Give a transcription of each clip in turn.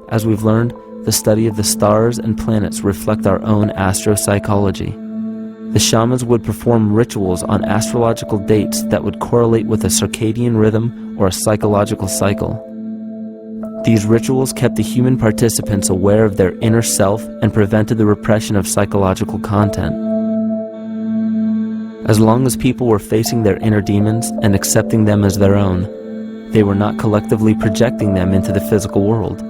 As we've learned, the study of the stars and planets reflect our own astropsychology. The shamans would perform rituals on astrological dates that would correlate with a circadian rhythm or a psychological cycle. These rituals kept the human participants aware of their inner self and prevented the repression of psychological content. As long as people were facing their inner demons and accepting them as their own, they were not collectively projecting them into the physical world.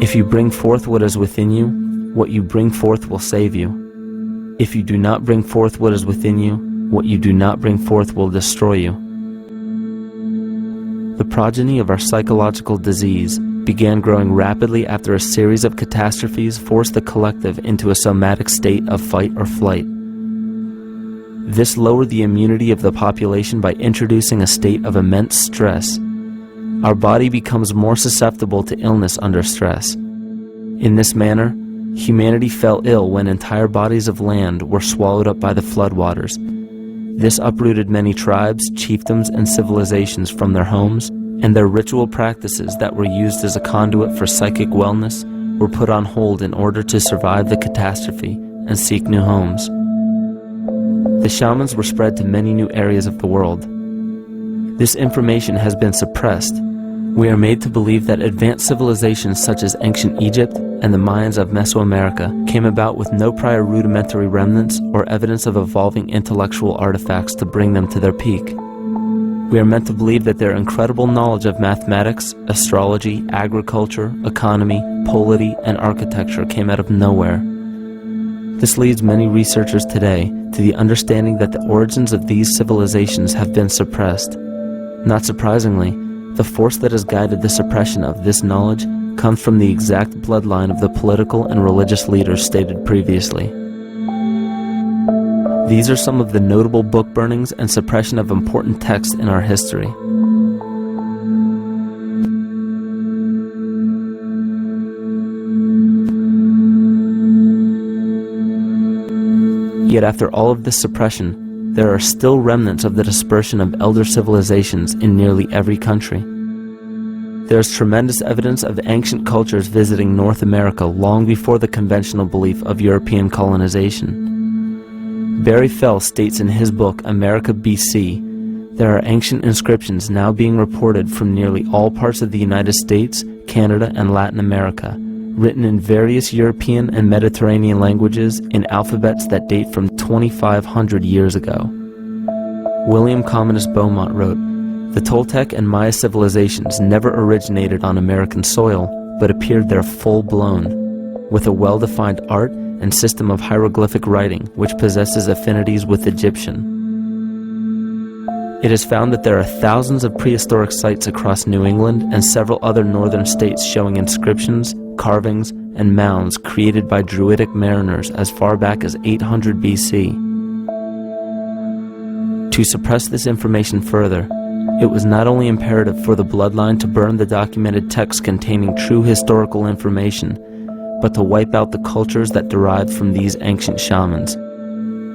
If you bring forth what is within you, what you bring forth will save you. If you do not bring forth what is within you, what you do not bring forth will destroy you. The progeny of our psychological disease began growing rapidly after a series of catastrophes forced the collective into a somatic state of fight or flight. This lowered the immunity of the population by introducing a state of immense stress. Our body becomes more susceptible to illness under stress. In this manner, humanity fell ill when entire bodies of land were swallowed up by the floodwaters. This uprooted many tribes, chiefdoms, and civilizations from their homes, and their ritual practices that were used as a conduit for psychic wellness were put on hold in order to survive the catastrophe and seek new homes. The shamans were spread to many new areas of the world. This information has been suppressed. We are made to believe that advanced civilizations such as ancient Egypt and the Mayans of Mesoamerica came about with no prior rudimentary remnants or evidence of evolving intellectual artifacts to bring them to their peak. We are meant to believe that their incredible knowledge of mathematics, astrology, agriculture, economy, polity, and architecture came out of nowhere. This leads many researchers today to the understanding that the origins of these civilizations have been suppressed. Not surprisingly, the force that has guided the suppression of this knowledge comes from the exact bloodline of the political and religious leaders stated previously. These are some of the notable book burnings and suppression of important texts in our history. Yet after all of this suppression, there are still remnants of the dispersion of elder civilizations in nearly every country. There is tremendous evidence of ancient cultures visiting North America long before the conventional belief of European colonization. Barry Fell states in his book America BC, there are ancient inscriptions now being reported from nearly all parts of the United States, Canada, and Latin America, written in various European and Mediterranean languages in alphabets that date from 2,500 years ago. William Commonus Beaumont wrote, "The Toltec and Maya civilizations never originated on American soil, but appeared there full-blown, with a well-defined art and system of hieroglyphic writing which possesses affinities with Egyptian. It is found that there are thousands of prehistoric sites across New England and several other northern states showing inscriptions, carvings, and mounds created by Druidic mariners as far back as 800 BC. To suppress this information further, it was not only imperative for the bloodline to burn the documented texts containing true historical information, but to wipe out the cultures that derived from these ancient shamans.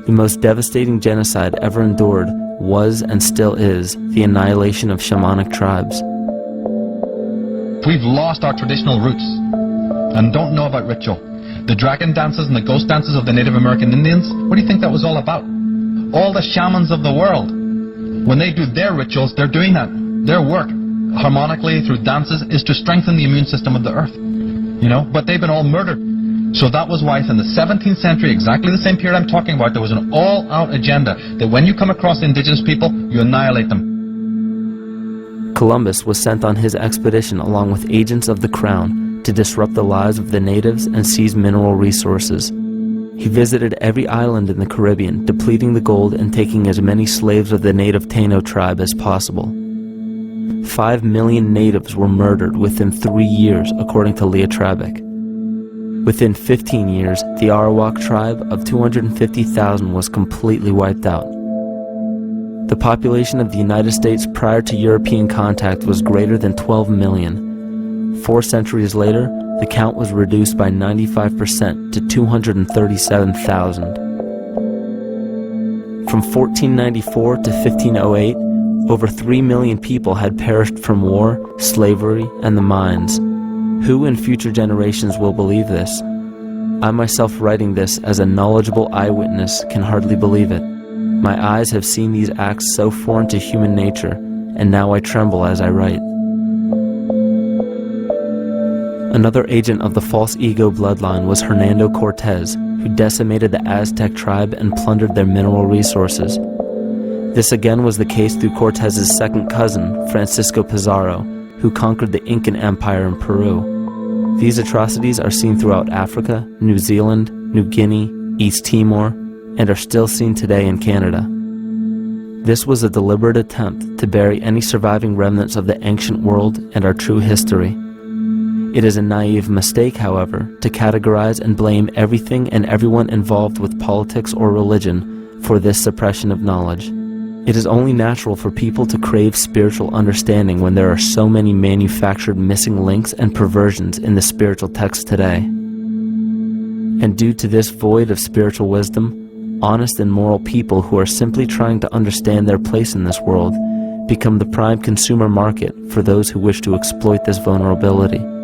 The most devastating genocide ever endured was and still is the annihilation of shamanic tribes. We've lost our traditional roots and don't know about ritual. The dragon dances and the ghost dances of the Native American Indians, what do you think that was all about? All the shamans of the world, when they do their rituals, they're doing that. Their work, harmonically through dances, is to strengthen the immune system of the earth. But they've been all murdered. So that was why in the 17th century, exactly the same period I'm talking about, there was an all-out agenda that when you come across indigenous people, you annihilate them. Columbus was sent on his expedition along with agents of the crown to disrupt the lives of the natives and seize mineral resources. He visited every island in the Caribbean, depleting the gold and taking as many slaves of the native Taino tribe as possible. 5 million natives were murdered within 3 years, according to Leah Trabeck. Within 15 years, the Arawak tribe of 250,000 was completely wiped out. The population of the United States prior to European contact was greater than 12 million. 4 centuries later, the count was reduced by 95% to 237,000. From 1494 to 1508, Over 3 million people had perished from war, slavery, and the mines. Who in future generations will believe this? I myself, writing this as a knowledgeable eyewitness, can hardly believe it. My eyes have seen these acts so foreign to human nature, and now I tremble as I write. Another agent of the false ego bloodline was Hernando Cortez, who decimated the Aztec tribe and plundered their mineral resources. This again was the case through Cortez's second cousin, Francisco Pizarro, who conquered the Incan Empire in Peru. These atrocities are seen throughout Africa, New Zealand, New Guinea, East Timor, and are still seen today in Canada. This was a deliberate attempt to bury any surviving remnants of the ancient world and our true history. It is a naive mistake, however, to categorize and blame everything and everyone involved with politics or religion for this suppression of knowledge. It is only natural for people to crave spiritual understanding when there are so many manufactured missing links and perversions in the spiritual text today. And due to this void of spiritual wisdom, honest and moral people who are simply trying to understand their place in this world become the prime consumer market for those who wish to exploit this vulnerability.